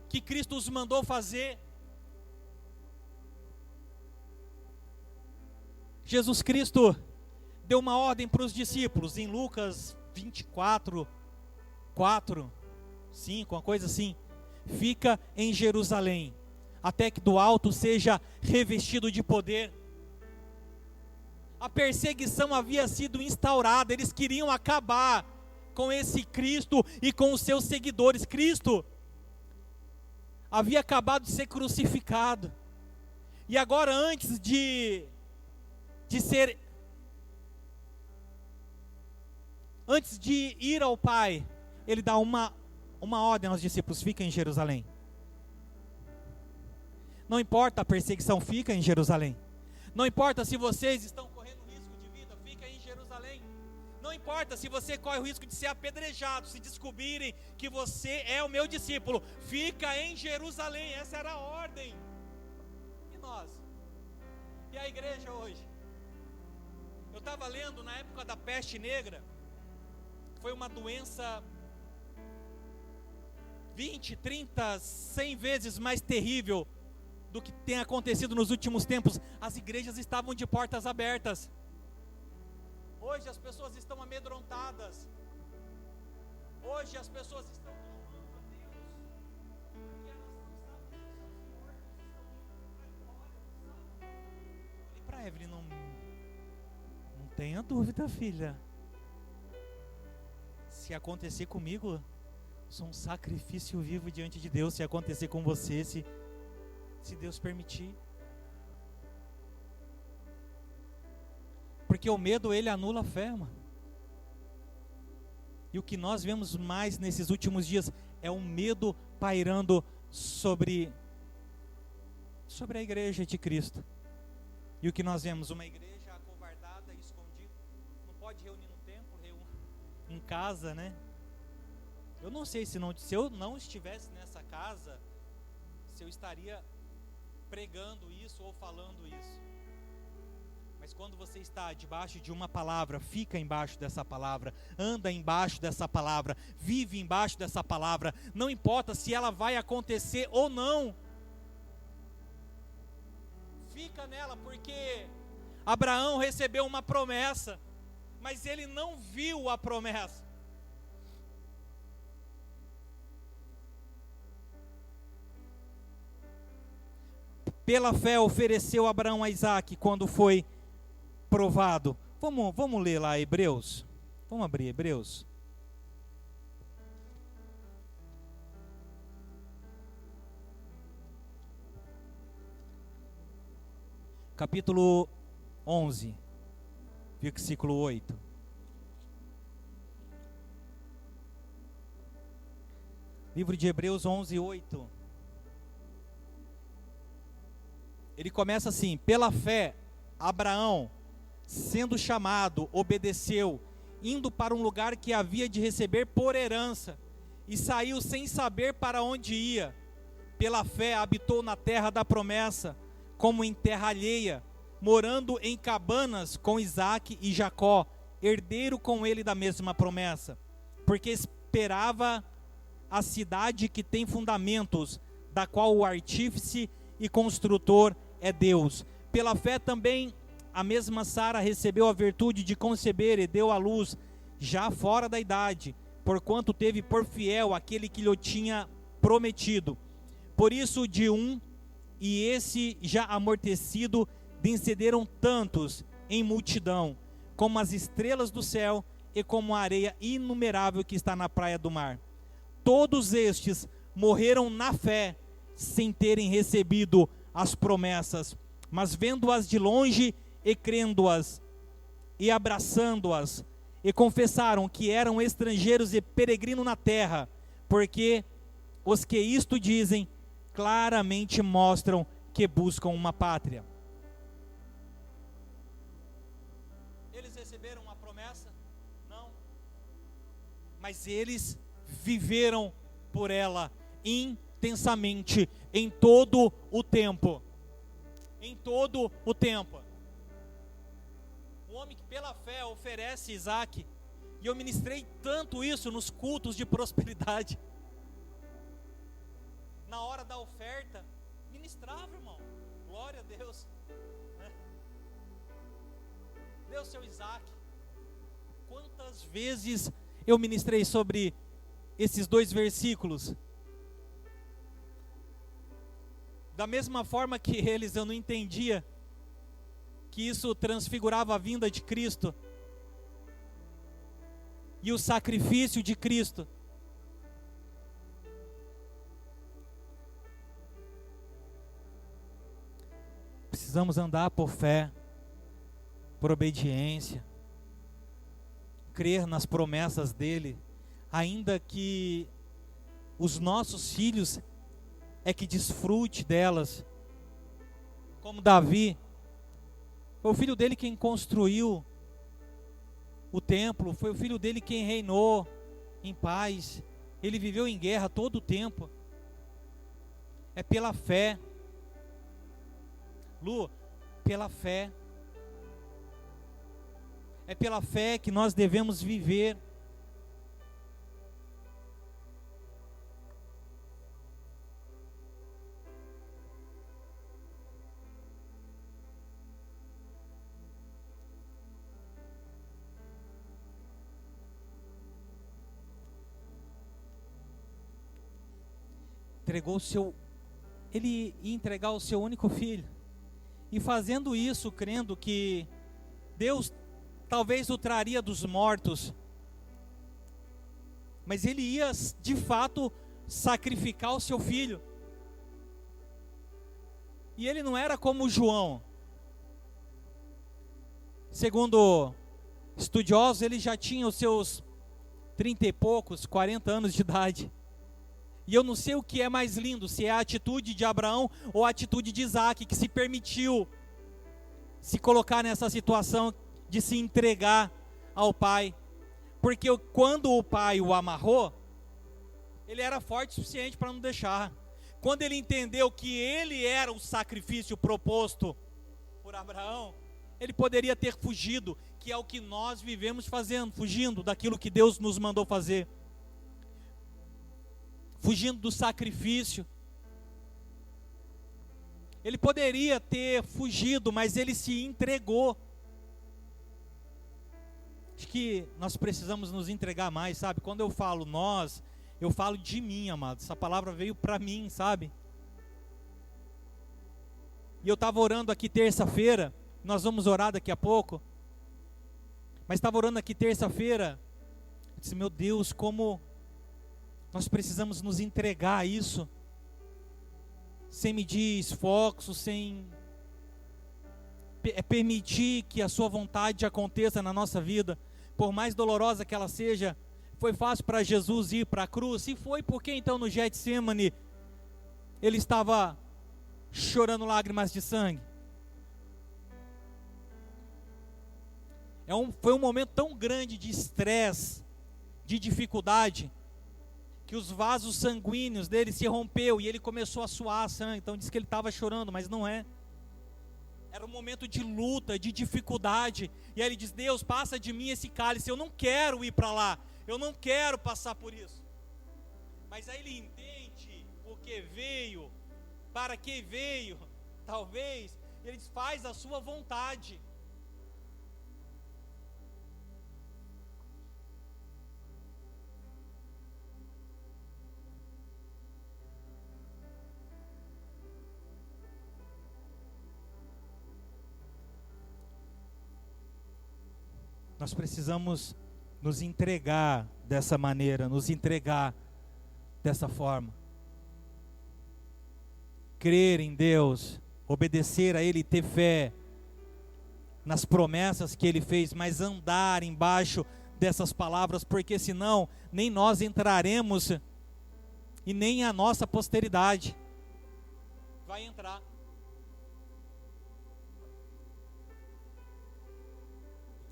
que Cristo os mandou fazer? Jesus Cristo deu uma ordem para os discípulos em Lucas 24, 4, 5, uma coisa assim: fica em Jerusalém, até que do alto seja revestido de poder. A perseguição havia sido instaurada, eles queriam acabar com esse Cristo e com os seus seguidores. Cristo havia acabado de ser crucificado, e agora antes de ir ao Pai, ele dá uma ordem aos discípulos: fica em Jerusalém. Não importa a perseguição, fica em Jerusalém. Não importa se vocês estão correndo risco de vida, fica em Jerusalém. Não importa se você corre o risco de ser apedrejado, se descobrirem que você é o meu discípulo, fica em Jerusalém. Essa era a ordem. E nós? E a igreja hoje? Eu estava lendo na época da peste negra, foi uma doença 20, 30, 100 vezes mais terrível do que tem acontecido nos últimos tempos. As igrejas estavam de portas abertas. Hoje as pessoas estão amedrontadas. Hoje as pessoas estão clamando a Deus, porque elas não sabem se seus mortos estão indo para embora, sabe? Falei para Evelyn, não tenha dúvida, filha. Se acontecer comigo, sou um sacrifício vivo diante de Deus. Se acontecer com você, se Deus permitir. Porque o medo, ele anula a fé, mano. E o que nós vemos mais nesses últimos dias é o medo pairando sobre a igreja de Cristo. E o que nós vemos? Uma igreja acovardada, escondida. Não pode reunir no templo, em casa, né? Eu não sei se eu não estivesse nessa casa, se eu estaria pregando isso ou falando isso. Mas quando você está debaixo de uma palavra, fica embaixo dessa palavra, anda embaixo dessa palavra, vive embaixo dessa palavra, não importa se ela vai acontecer ou não, fica nela, porque Abraão recebeu uma promessa, mas ele não viu a promessa. Pela fé ofereceu Abraão a Isaque quando foi provado. Vamos ler lá Hebreus. Vamos abrir Hebreus. Capítulo 11, versículo 8. Livro de Hebreus 11, 8. Ele começa assim: pela fé, Abraão, sendo chamado, obedeceu, indo para um lugar que havia de receber por herança, e saiu sem saber para onde ia. Pela fé, habitou na terra da promessa, como em terra alheia, morando em cabanas com Isaque e Jacó, herdeiro com ele da mesma promessa, porque esperava a cidade que tem fundamentos, da qual o artífice e construtor é Deus. Pela fé também a mesma Sara recebeu a virtude de conceber e deu à luz, já fora da idade, porquanto teve por fiel aquele que lhe tinha prometido. Por isso de um, e esse já amortecido, vencederam tantos em multidão, como as estrelas do céu e como a areia inumerável que está na praia do mar. Todos estes morreram na fé, sem terem recebido as promessas, mas vendo-as de longe e crendo-as e abraçando-as, e confessaram que eram estrangeiros e peregrinos na terra, porque os que isto dizem claramente mostram que buscam uma pátria. Eles receberam uma promessa? Não. Mas eles viveram por ela intensamente, em todo o tempo. Em todo o tempo. O homem que pela fé oferece Isaque, e eu ministrei tanto isso nos cultos de prosperidade. Na hora da oferta, ministrava, irmão. Glória a Deus. Deu seu Isaque. Quantas vezes eu ministrei sobre esses dois versículos? Da mesma forma que eles, eu não entendia que isso transfigurava a vinda de Cristo e o sacrifício de Cristo. Precisamos andar por fé, por obediência, crer nas promessas dele, ainda que os nossos filhos é que desfrute delas. Como Davi, foi o filho dele quem construiu o templo, foi o filho dele quem reinou em paz, ele viveu em guerra todo o tempo. É pela fé, Lu, pela fé. É pela fé que nós devemos viver. Ele ia entregar o seu único filho. E fazendo isso, crendo que Deus talvez o traria dos mortos, mas ele ia de fato sacrificar o seu filho. E ele não era como João. Segundo estudiosos, ele já tinha os seus 30 e poucos, 40 anos de idade. E eu não sei o que é mais lindo, se é a atitude de Abraão ou a atitude de Isaac, que se permitiu se colocar nessa situação de se entregar ao pai. Porque quando o pai o amarrou, ele era forte o suficiente para não deixar. Quando ele entendeu que ele era o sacrifício proposto por Abraão, ele poderia ter fugido, que é o que nós vivemos fazendo, fugindo daquilo que Deus nos mandou fazer. Fugindo do sacrifício. Ele poderia ter fugido, mas ele se entregou. Acho que nós precisamos nos entregar mais, sabe? Quando eu falo nós, eu falo de mim, amado. Essa palavra veio para mim, sabe? E eu estava orando aqui terça-feira, nós vamos orar daqui a pouco. Mas estava orando aqui terça-feira, eu disse, meu Deus, como nós precisamos nos entregar a isso, sem medir esforço, sem permitir que a sua vontade aconteça na nossa vida, por mais dolorosa que ela seja. Foi fácil para Jesus ir para a cruz? Se foi, por que então no Getsemane ele estava chorando lágrimas de sangue? Foi um momento tão grande de estresse, de dificuldade, que os vasos sanguíneos dele se rompeu e ele começou a suar sangue. Então diz que ele estava chorando, mas não é. Era um momento de luta, de dificuldade. E aí ele diz, Deus, passa de mim esse cálice, eu não quero ir para lá, eu não quero passar por isso. Mas aí ele entende porque veio, para que veio, talvez, ele diz, faz a sua vontade. Nós precisamos nos entregar dessa maneira, nos entregar dessa forma. Crer em Deus, obedecer a Ele, ter fé nas promessas que Ele fez, mas andar embaixo dessas palavras, porque senão nem nós entraremos e nem a nossa posteridade vai entrar.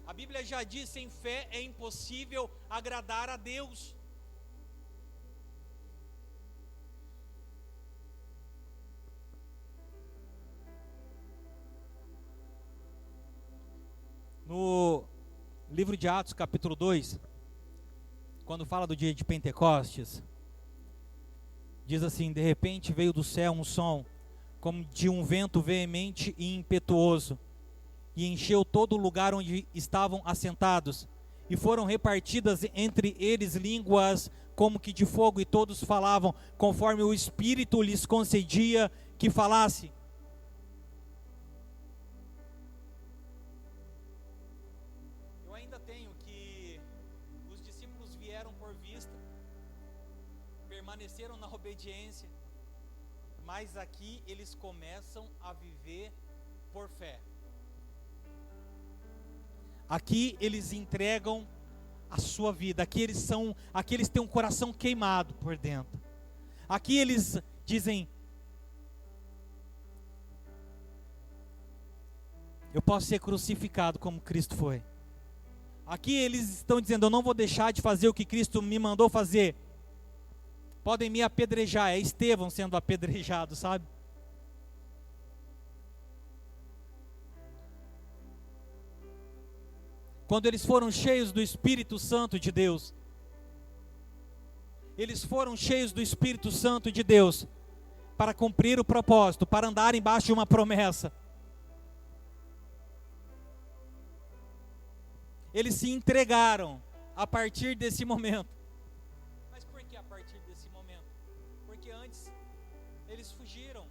A Bíblia já diz, sem fé é impossível agradar a Deus. No livro de Atos, capítulo 2, quando fala do dia de Pentecostes, diz assim, de repente veio do céu um som, como de um vento veemente e impetuoso, e encheu todo o lugar onde estavam assentados, e foram repartidas entre eles línguas como que de fogo, e todos falavam conforme o Espírito lhes concedia que falasse. ainda tenho que os discípulos vieram por vista, permaneceram na obediência, mas aqui eles começam a viver por fé. Aqui eles entregam a sua vida, aqui eles têm um coração queimado por dentro. Aqui eles dizem: eu posso ser crucificado como Cristo foi. Aqui eles estão dizendo: eu não vou deixar de fazer o que Cristo me mandou fazer. Podem me apedrejar. É Estevão sendo apedrejado, sabe? Quando eles foram cheios do Espírito Santo de Deus, eles foram cheios do Espírito Santo de Deus para cumprir o propósito, para andar embaixo de uma promessa. Eles se entregaram a partir desse momento. Mas por que a partir desse momento? Porque antes eles fugiram.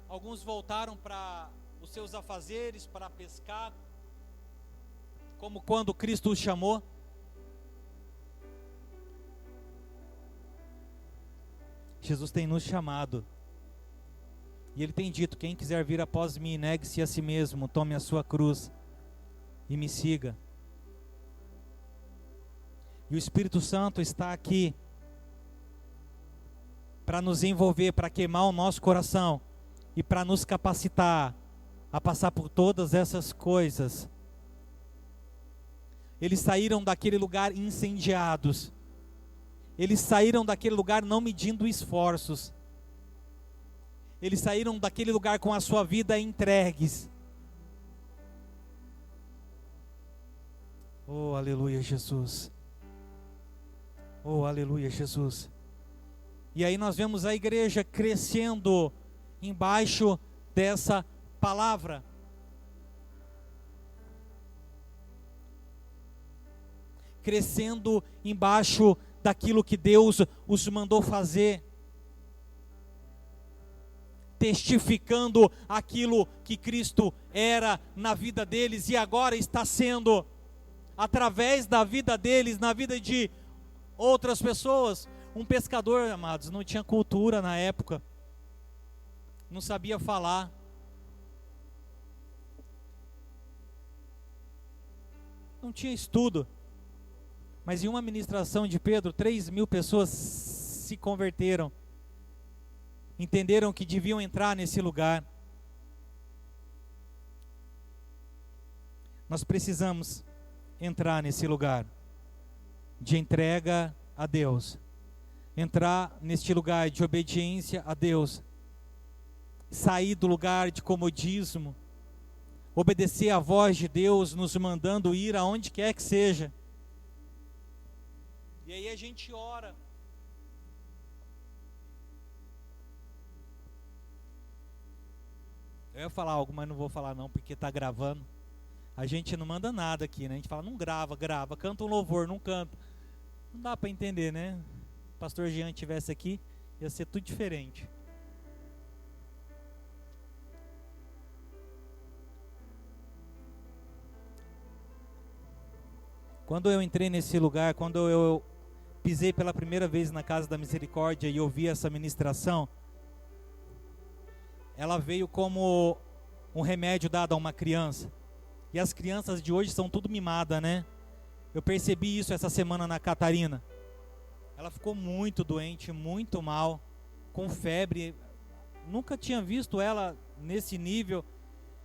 Alguns voltaram para os seus afazeres, para pescar, como quando Cristo os chamou. Jesus tem nos chamado. E Ele tem dito: quem quiser vir após mim, negue-se a si mesmo, tome a sua cruz e me siga. E o Espírito Santo está aqui para nos envolver, para queimar o nosso coração e para nos capacitar a passar por todas essas coisas. Eles saíram daquele lugar incendiados. Eles saíram daquele lugar não medindo esforços. Eles saíram daquele lugar com a sua vida entregues. Oh, aleluia, Jesus. Oh, aleluia, Jesus. E aí nós vemos a igreja crescendo embaixo dessa palavra. Crescendo embaixo daquilo que Deus os mandou fazer. Testificando aquilo que Cristo era na vida deles e agora está sendo através da vida deles, na vida de outras pessoas. Um pescador, amados, não tinha cultura na época, não sabia falar, não tinha estudo, mas em uma ministração de Pedro, 3.000 pessoas se converteram, entenderam que deviam entrar nesse lugar. Nós precisamos entrar nesse lugar de entrega a Deus, entrar neste lugar de obediência a Deus, sair do lugar de comodismo, obedecer à voz de Deus nos mandando ir aonde quer que seja. E aí a gente ora. Eu ia falar algo, mas não vou falar não, porque está gravando. A gente não manda nada aqui, né? A gente fala: não grava, grava, canta um louvor, não canta. Não dá para entender, né? Se o pastor Jean estivesse aqui, ia ser tudo diferente. Quando eu entrei nesse lugar, quando eu pisei pela primeira vez na Casa da Misericórdia e ouvi essa ministração, ela veio como um remédio dado a uma criança. E as crianças de hoje são tudo mimada, né? Eu percebi isso essa semana na Catarina. Ela ficou muito doente, muito mal, com febre. Nunca tinha visto ela nesse nível.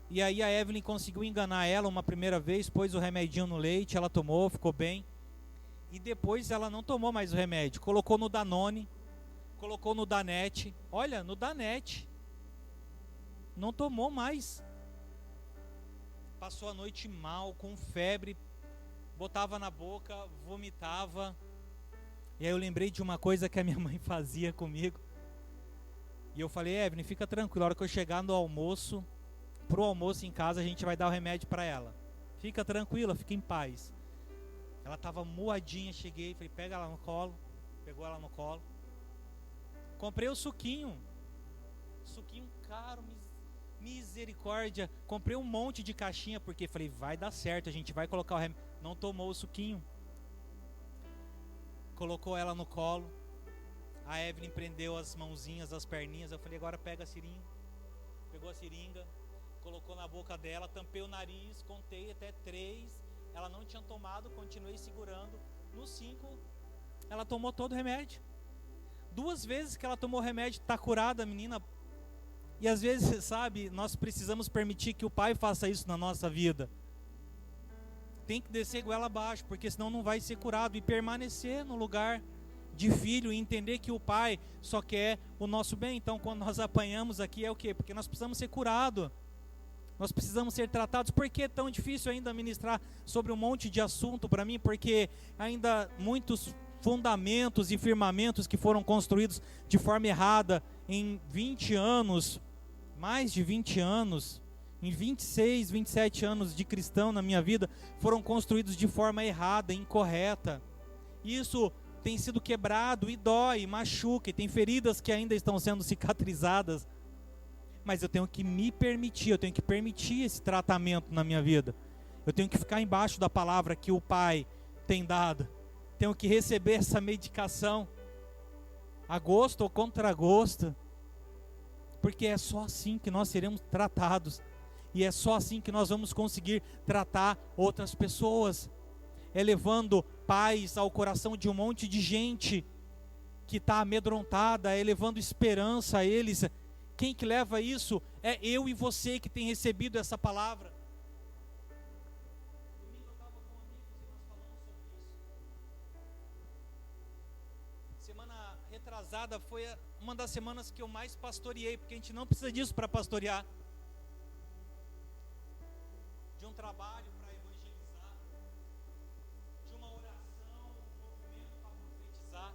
E aí a Evelyn conseguiu enganar ela uma primeira vez, pôs o remedinho no leite, ela tomou, ficou bem. E depois ela não tomou mais o remédio, colocou no Danone, colocou no Danette. Olha, no Danette. Não tomou mais. Passou a noite mal, com febre, botava na boca, vomitava. E aí eu lembrei de uma coisa que a minha mãe fazia comigo. E eu falei: Evelyn, fica tranquila, a hora que eu chegar no almoço, pro almoço em casa, a gente vai dar o remédio para ela. Fica tranquila, fica em paz. Ela estava moadinha, cheguei, falei: pega ela no colo. Pegou ela no colo. Comprei o suquinho caro, Misericórdia, comprei um monte de caixinha, porque falei, vai dar certo, a gente vai colocar o remédio. Não tomou o suquinho. Colocou ela no colo. A Evelyn prendeu as mãozinhas, as perninhas. Eu falei, agora pega a seringa. Pegou a seringa, colocou na boca dela, tampei o nariz, contei até 3. Ela não tinha tomado, continuei segurando. No 5, ela tomou todo o remédio. 2 vezes que ela tomou o remédio, está curada a menina. E às vezes, sabe, nós precisamos permitir que o Pai faça isso na nossa vida. Tem que descer goela abaixo, porque senão não vai ser curado. E permanecer no lugar de filho e entender que o Pai só quer o nosso bem. Então, quando nós apanhamos aqui, é o quê? Porque nós precisamos ser curados. Nós precisamos ser tratados. Por que é tão difícil ainda ministrar sobre um monte de assunto para mim? Porque ainda muitos fundamentos e firmamentos que foram construídos de forma errada em 20 anos, mais de 20 anos, em 26, 27 anos de cristão na minha vida, foram construídos de forma errada, incorreta. Isso tem sido quebrado e dói, machuca, e tem feridas que ainda estão sendo cicatrizadas. Mas eu tenho que me permitir, eu tenho que permitir esse tratamento na minha vida. Eu tenho que ficar embaixo da palavra que o Pai tem dado. Tenho que receber essa medicação, a gosto ou contra gosto. Porque é só assim que nós seremos tratados. E é só assim que nós vamos conseguir tratar outras pessoas. É levando paz ao coração de um monte de gente que está amedrontada, é levando esperança a eles. Quem que leva isso é eu e você que tem recebido essa palavra. Domingo eu estava com amigos e nós falamos sobre isso. Semana retrasada foi uma das semanas que eu mais pastoreei, porque a gente não precisa disso para pastorear. De um trabalho para evangelizar, de uma oração, um movimento para profetizar.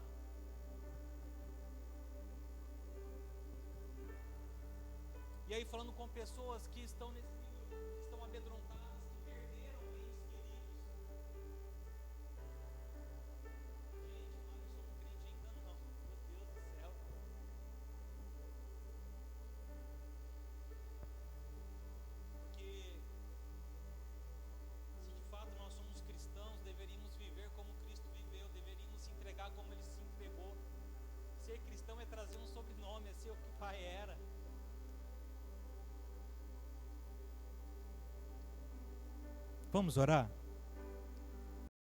E aí falando com pessoas que estão nesse nível, que estão amedrontadas, que perderam entes queridos. Gente, mas eu sou crente ainda não, meu Deus do céu. Porque se de fato nós somos cristãos, deveríamos viver como Cristo viveu, deveríamos se entregar como Ele se entregou. Ser cristão é trazer um sobrenome, é ser o que o Pai era. Vamos orar?